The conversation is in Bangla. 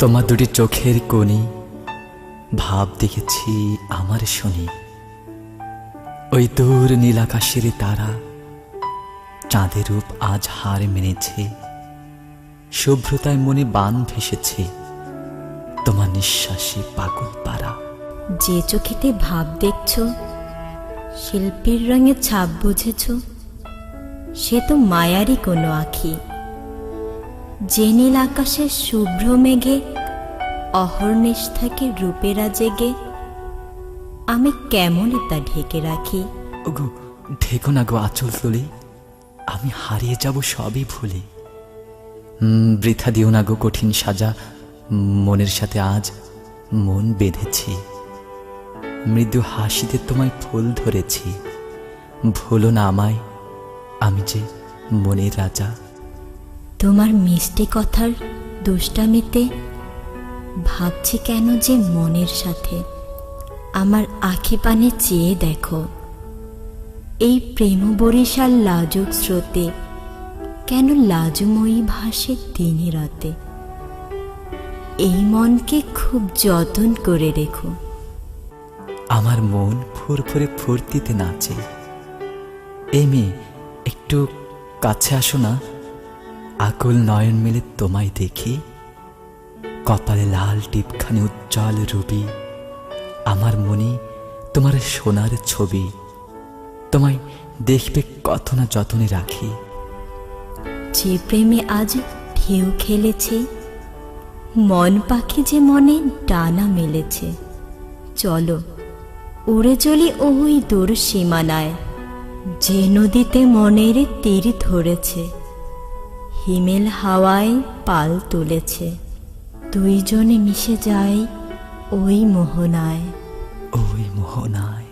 তোমার দুটি চোখের কোণে ভাব দেখেছি আমার শুনি। ওই দূর নীল আকাশের তারা চাঁদের রূপ আজ হার মেনেছে। শুভ্রতায় মনে বান ভেসেছে তোমার নিঃশ্বাসে পাগল পারা। যে চোখেতে ভাব দেখছ, শিল্পীর রঙে ছাপ বুঝেছ, সে তো মায়ারই কোনো আঁখি। যে নীল আকাশের শুভ্র মেঘে অহর্নিশ থাকে রূপেরা জেগে, আমি কেমনই তা ঢেকে রাখি। ওগো ঢেকো না গো আঁচল তুলে, আমি হারিয়ে যাব সবই ভুলে। বৃথা দিও না গো কঠিন সাজা, মনের সাথে আজ মন বেঁধেছি। মৃদু হাসিতে তোমায় ফুল ধরেছি, ভুলো না আমায়, আমি যে মনের রাজা। তোমার মিষ্টি কথার দুষ্টামিতে ভাবছি কেন যে মনের সাথে। আমার আখি পানে চেয়ে দেখো, এই প্রেম বরিশাল লাজুক স্রোতে কেন লাজময়ী ভাসে দিনে রাতে। এই মনকে খুব যত্ন করে রেখো। আমার মন ফুরফুরে ফুর্তিতে নাচে। এই মেয়ে একটু কাছে আসো না, আকুল নয়ন মেলে তোমায় দেখি। কপালে লাল টিপখানি উজ্জ্বল রুবি, আমার মনে তোমার সোনার ছবি। তোমায় দেখবে কত না যতনে রাখি। যে প্রেমে আজ ঢেউ খেলেছে, মন পাখি যে মনে ডানা মেলেছে। চলো উড়ে চলি ওই দূর সীমানায়, যে নদীতে মনের তীর ধরেছে, হিমেল হাওয়ায় পাল তুলেছে। দুইজনে মিশে যায় ওই মোহনায়। ওই মোহনায়।